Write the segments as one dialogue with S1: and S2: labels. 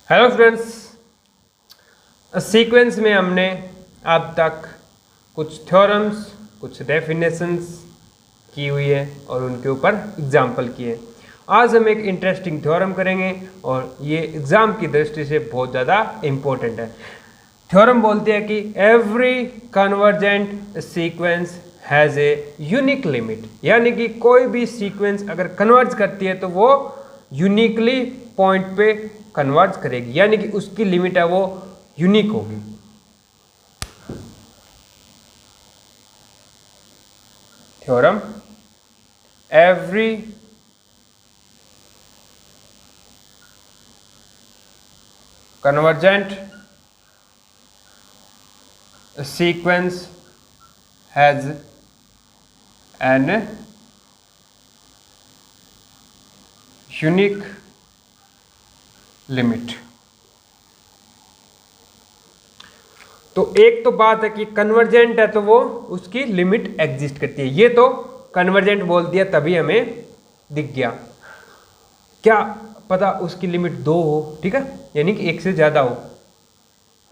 S1: Hello friends, sequence में हमने अब तक कुछ थ्योरम्स, कुछ डेफिनेशंस की हुई है और उनके ऊपर एग्जाम्पल किए। आज हम एक इंटरेस्टिंग थ्योरम करेंगे और ये एग्ज़ाम की दृष्टि से बहुत ज़्यादा इम्पोर्टेंट है। थ्योरम बोलती है कि every convergent sequence has a unique limit, यानी कि कोई भी सीक्वेंस अगर कन्वर्ज करती है तो वो यूनिकली पॉइंट पे कन्वर्ज करेगी, यानी कि उसकी लिमिट है वो यूनिक होगी। Theorem every convergent sequence has an unique limit। तो एक तो बात है कि कन्वर्जेंट है तो वो उसकी लिमिट एग्जिस्ट करती है, ये तो कन्वर्जेंट बोल दिया तभी हमें दिख गया। क्या पता उसकी लिमिट 2 हो, ठीक है, यानी कि 1 से ज़्यादा हो,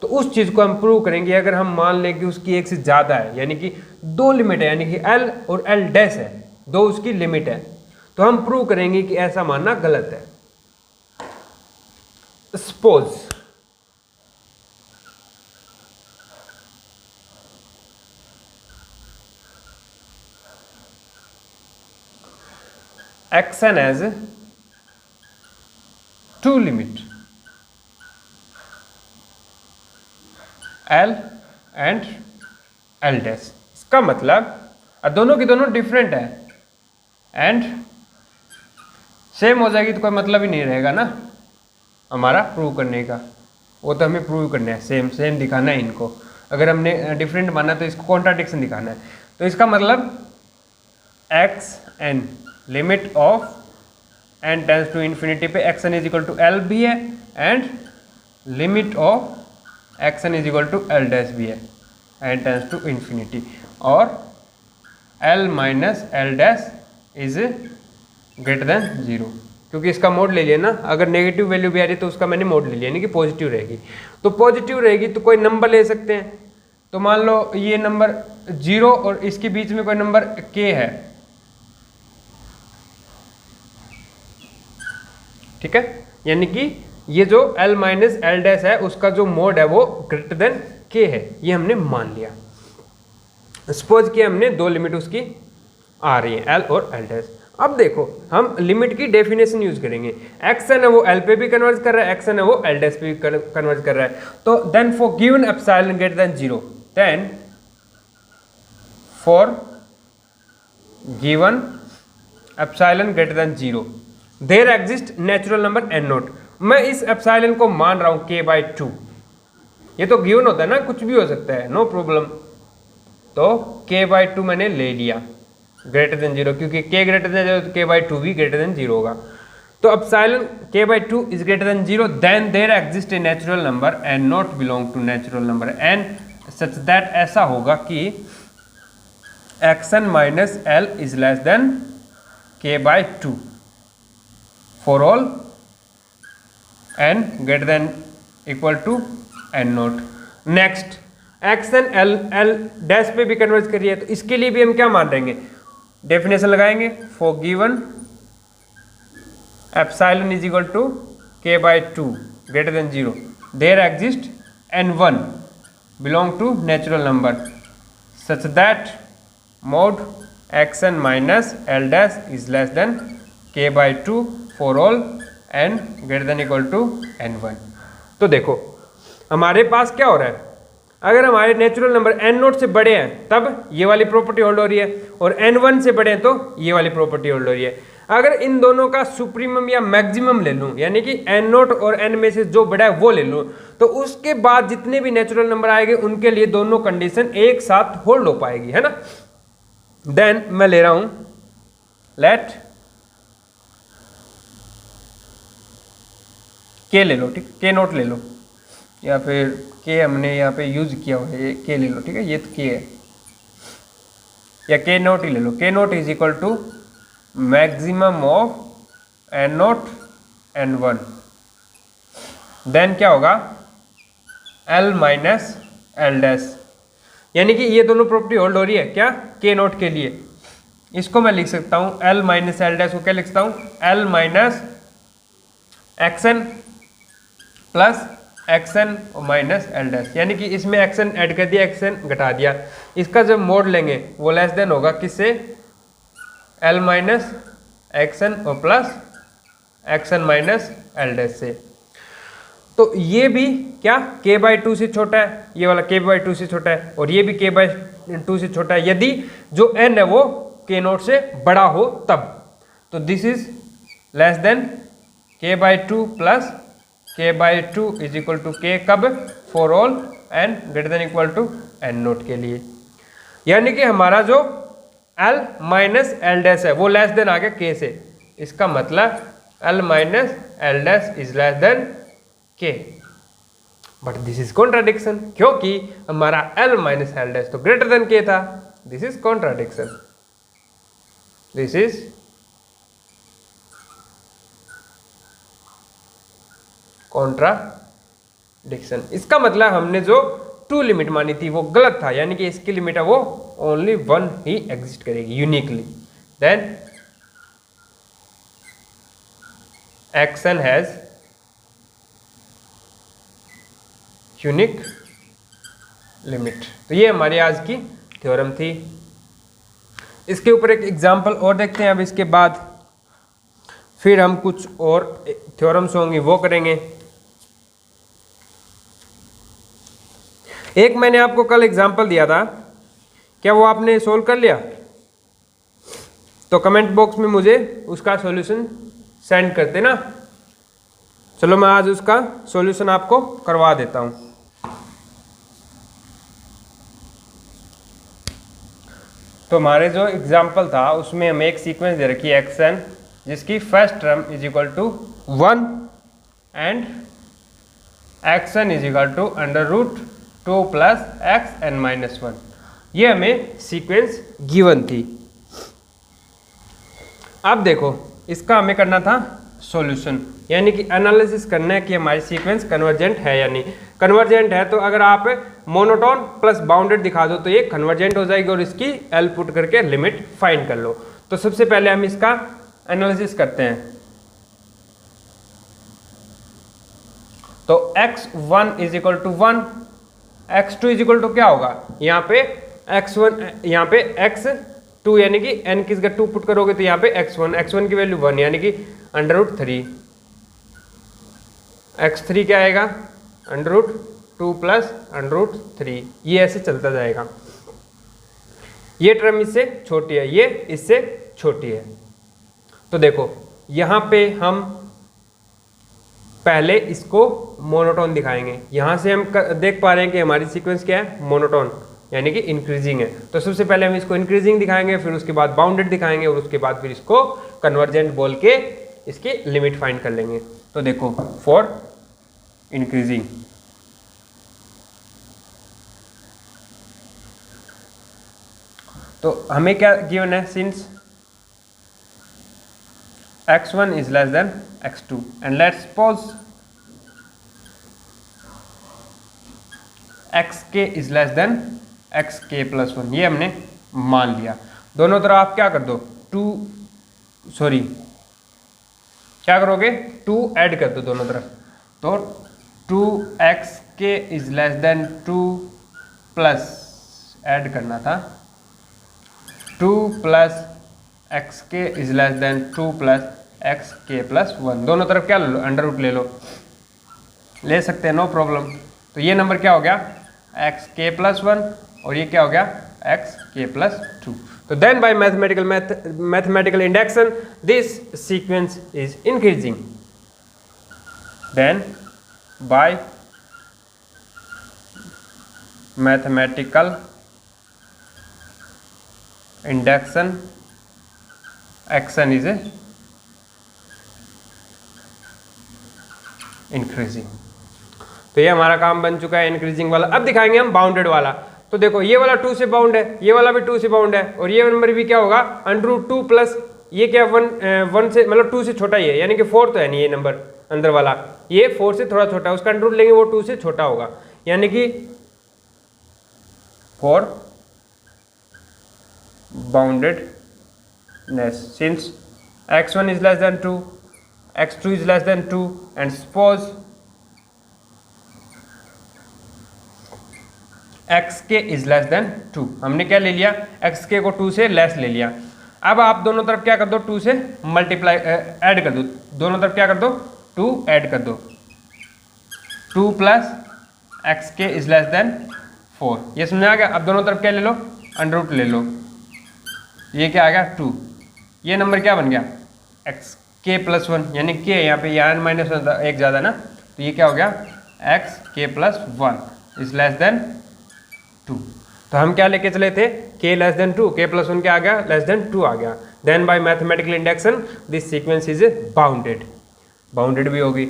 S1: तो उस चीज़ को हम प्रूव करेंगे। अगर हम मान लें कि उसकी 1 से ज़्यादा है, यानी कि 2 लिमिट है, यानी कि L और L डैश है, 2 उसकी लिमिट है, तो हम प्रूव करेंगे कि ऐसा मानना गलत है। Suppose Xn has 2 limit L and L dash. इसका मतलब दोनों की दोनों डिफरेंट है एंड सेम हो जाएगी तो कोई मतलब ही नहीं रहेगा ना हमारा प्रूव करने का। वो तो हमें प्रूव करना है, सेम सेम दिखाना है इनको। अगर हमने डिफरेंट माना तो इसको कॉन्ट्राडिक्शन दिखाना है। तो इसका मतलब Xn limit of n tends to infinity पे Xn is equal to L भी है and limit of Xn is equal to L dash भी है, n टेंस टू इन्फिनिटी, और L minus L dash is greater than 0, क्योंकि इसका mode ले लिया ना। अगर नेगेटिव वैल्यू भी आ रही है तो उसका मैंने मोड ले लिया, यानी कि पॉजिटिव रहेगी। तो पॉजिटिव रहेगी तो कोई नंबर ले सकते हैं। तो मान लो ये नंबर 0 और इसके बीच में कोई नंबर k है, ठीक है, यानी कि ये जो L माइनस L डैश है उसका जो मोड है वो ग्रेटर देन k है, ये हमने मान लिया। सपोज कि हमने 2 लिमिट उसकी आ रही है L और L डैश। अब देखो हम लिमिट की डेफिनेशन यूज करेंगे। Xn है वो L पे भी कन्वर्ज कर रहा है, Xn है वो L डैश पे भी कन्वर्ज कर रहा है। तो then for given epsilon greater than 0, then for given epsilon greater than 0 there exist natural number n naught. मैं इस एप्सिलॉन को मान रहा हूं k/2। ये तो गिवन होता है ना, कुछ भी हो सकता है, नो प्रॉब्लम। तो k/2 मैंने ले लिया ग्रेटर देन 0, क्योंकि k ग्रेटर देन 0 तो k/2 भी ग्रेटर देन 0 होगा। तो epsilon k/2 is greater than 0, then there exist a natural number n naught belong to natural number n such that, ऐसा होगा कि Xn minus L is less than k/2 for all n greater than equal to n naught. Next Xn L dash पे भी converge करिए, तो इसके लिए भी हम क्या मान देंगे, डेफिनेशन लगाएंगे। For given epsilon is equal to k/2 greater than 0 there exist n1 belong to natural number such that mod Xn minus L dash is less than k/2 for all n greater than equal to n1। तो देखो हमारे पास क्या हो रहा है, अगर हमारे natural number n note से बड़े हैं तब ये वाली प्रॉपर्टी होल्ड हो रही है, और n1 से बड़े हैं तो ये वाली प्रॉपर्टी होल्ड हो रही है। अगर इन दोनों का सुप्रीमम या मैक्सिमम ले लूं, यानी कि n नोट और n में से जो बड़ा है वो ले लूं, तो उसके बाद जितने भी नेचुरल नंबर आएंगे उनके लिए दोनों कंडीशन एक साथ होल्ड हो पाएगी, है ना। देन मैं ले रहा हूं लेट k ले लो, ठीक, k नोट ले लो, या फिर k हमने यहाँ पे यूज किया हुआ है, ये k ले लो, ठीक है, ये तो k है, या k नोट ही ले लो। k naught is equal to maximum of n naught n1 then क्या होगा L माइनस एल डैश, यानी कि ये दोनों प्रॉपर्टी होल्ड हो रही है क्या के नोट के लिए। इसको मैं लिख सकता हूँ L माइनस एल डैश को क्या लिख सकता हूँ L minus action plus action और माइनस एल डैश, यानी कि इसमें एक्सन ऐड कर दिया एक्सन घटा दिया। इसका जब मोड लेंगे वो लेस देन होगा किससे L माइनस एक्सन और plus action minus L dash से। तो ये भी क्या k/2 से छोटा है, ये वाला k/2 से छोटा है और ये भी k/2 से छोटा है यदि जो n है वो k नोट से बड़ा हो तब। तो this is less than k/2 plus k/2 is equal to k कब for all n greater than equal to n naught के लिए, यानी कि हमारा जो L माइनस एल डैश है वो लेस देन आ गया k से। इसका मतलब L minus L dash is less then k, but this is contradiction क्योंकि हमारा L माइनस एल डैश तो ग्रेटर देन k था। This is contradiction, this is contradiction. इसका मतलब हमने जो 2 लिमिट मानी थी वो गलत था, यानी कि इसकी लिमिट है वो ओनली 1 ही एग्जिस्ट करेगी uniquely. Then x n has unique limit. तो ये हमारी आज की थ्योरम थी। इसके ऊपर एक एग्जांपल और देखते हैं अब इसके बाद, फिर हम कुछ और थ्योरम्स होंगी वो करेंगे। एक मैंने आपको कल एग्जांपल दिया था, क्या वो आपने सोल्व कर लिया? तो कमेंट बॉक्स में मुझे उसका सॉल्यूशन सेंड करते ना। चलो मैं आज उसका सॉल्यूशन आपको करवा देता हूं। तो हमारे जो एग्जाम्पल था उसमें हमें एक सीक्वेंस दे रखी है एक्सन, जिसकी first term is equal to 1 and x n is equal to √2 plus x n minus 1। ये हमें सीक्वेंस गिवन थी। अब देखो इसका हमें करना था सॉल्यूशन, यानी कि एनालिसिस करना है कि हमारी सीक्वेंस कन्वर्जेंट है या नहीं। कन्वर्जेंट है तो अगर आप मोनोटोन प्लस बाउंडेड दिखा दो तो ये कन्वर्जेंट हो जाएगी और इसकी एल पुट करके लिमिट फाइंड कर लो। तो सबसे पहले हम इसका एनालिसिस करते हैं। तो x1 is equal to 1, x2 is equal to क्या होगा, यहाँ पे x1 यहाँ पे x2 यानी कि n किस जगह 2 पुट करोगे तो यहाँ पे x1 की वैल्यू 1 यानी कि √3, x3 क्या आएगा √2 प्लस √3। ये ऐसे चलता जाएगा। ये टर्म इससे छोटी है, ये इससे छोटी है। तो देखो यहाँ पे हम पहले इसको मोनोटोन दिखाएंगे। यहाँ से हम देख पा रहे हैं कि हमारी सीक्वेंस क्या है मोनोटोन, यानी कि इंक्रीजिंग है। तो सबसे पहले हम इसको इंक्रीजिंग दिखाएंगे, फिर उसके बाद बाउंडेड दिखाएंगे और उसके बाद फिर इसको कन्वर्जेंट बोल के इसकी लिमिट फाइंड कर लेंगे। तो देखो फॉर इंक्रीजिंग, तो हमें क्या गिवन है, since x1 is less than x2 and let's suppose xk is less than xk plus 1। ये हमने मान लिया। दोनों तरफ आप क्या कर दो क्या करोगे 2 ऐड कर दो दोनों तरफ। तो 2xk is less than 2 plus add करना था 2 plus xk is less than 2 plus xk plus 1। दोनों तरफ क्या ले लो √ ले लो, ले सकते हैं नो प्रॉब्लम। तो ये नंबर क्या हो गया xk प्लस 1 और ये क्या हो गया xk प्लस 2। तो then by mathematical induction this sequence is increasing. Then by mathematical induction x n is increasing. तो ये हमारा काम बन चुका है इंक्रीजिंग वाला। अब दिखाएंगे हम बाउंडेड वाला। तो देखो ये वाला 2 से बाउंड है, ये वाला भी 2 से बाउंड है और ये नंबर भी क्या होगा √2 प्लस ये क्या 1 से मतलब 2 से छोटा ही है, यानी कि 4 तो है नहीं ये नंबर, अंदर वाला, ये 4 से थोड़ा छोटा है, उसका अंडर रूट लेंगे वो 2 से छोटा होगा, यानी कि for boundedness since x1 is less than 2, x2 is less than 2 and suppose xk is less than 2। हमने क्या ले लिया, xk को 2 से लेस ले लिया। अब आप दोनों तरफ क्या कर दो, 2 से मल्टीप्लाई ऐड कर दो, दोनों तरफ क्या कर दो, 2 ऐड कर दो, 2 plus xk is less then 4। ये समझ आ गया। अब दोनों तरफ क्या ले लो, अंडर रूट ले लो, ये क्या आ गया 2, ये नंबर क्या बन गया xk प्लस 1, यानी k यहाँ पे यहाँ माइनस एक ज़्यादा ना, तो ये क्या हो गया xk plus 1 is less than 2। तो हम क्या लेके चले थे, k less than 2, k plus 1 क्या आ गया, लेस देन 2 आ गया। Then by mathematical induction this sequence is bounded, bounded भी होगी।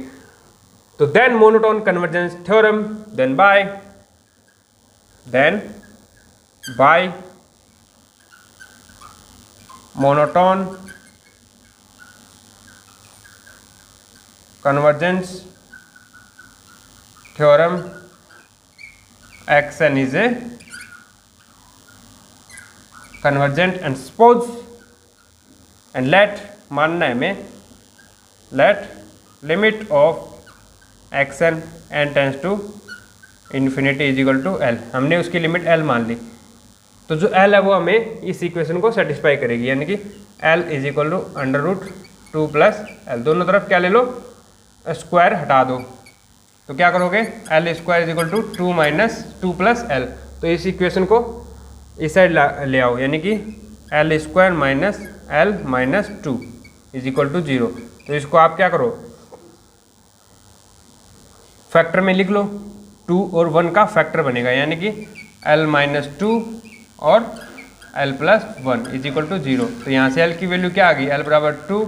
S1: तो then monotone convergence theorem, then by monotone convergence theorem xn is a convergent and suppose and let, मानना है में, let limit of xn n tends to infinity is equal to l, हमने उसकी limit l मान ली, तो जो l है वो हमें इस इक्वेशन को सेटिस्फाई करेगी, यानी कि l is equal to under root 2 plus l, दोनों तरफ क्या ले लो, स्क्वायर हटा दो, तो क्या करोगे L square is equal to 2 minus 2 plus L, तो इस इक्वेशन को इस साइड ले आओ, यानी कि L square minus L minus 2 is equal to 0। तो इसको आप क्या करो, फैक्टर में लिख लो, 2 और 1 का फैक्टर बनेगा, यानी कि एल माइनस 2 और L plus 1 is equal to 0। तो यहाँ से एल की वैल्यू क्या आ गई, एल बराबर 2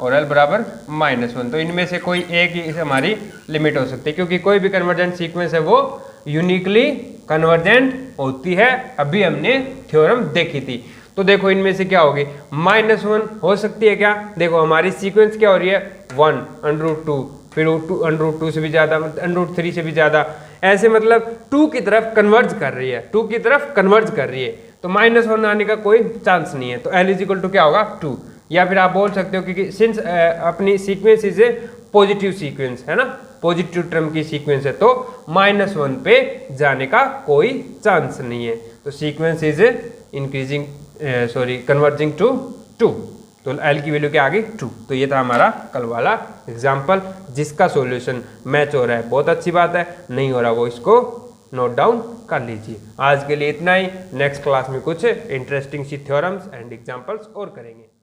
S1: और l बराबर -1। तो इनमें से कोई एक ही हमारी लिमिट हो सकती है, क्योंकि कोई भी कन्वर्जेंट सीक्वेंस है वो यूनिकली कन्वर्जेंट होती है, अभी हमने थ्योरम देखी थी। तो देखो इनमें से क्या होगी, -1 हो सकती है क्या, देखो हमारी सीक्वेंस क्या हो रही है 1 √2, फिर √2 से भी ज़्यादा, √3 से भी ज़्यादा, ऐसे मतलब 2 की तरफ कन्वर्ज कर रही है, 2 की तरफ कन्वर्ज कर रही है, तो -1 आने का कोई चांस नहीं है। तो l इज इक्वल टू क्या होगा 2, या फिर आप बोल सकते हो कि सिंस अपनी sequence is a positive sequence है ना, पॉजिटिव टर्म की सीक्वेंस है, तो -1 पे जाने का कोई चांस नहीं है। तो sequence is increasing converging to 2, तो l की वैल्यू क्या आ गई 2। तो ये था हमारा कल वाला एग्जाम्पल, जिसका सॉल्यूशन मैच हो रहा है बहुत अच्छी बात है, नहीं हो रहा वो इसको नोट डाउन कर लीजिए। आज के लिए इतना ही, नेक्स्ट क्लास में कुछ इंटरेस्टिंग सी थ्योरम्स एंड एग्जाम्पल्स और करेंगे।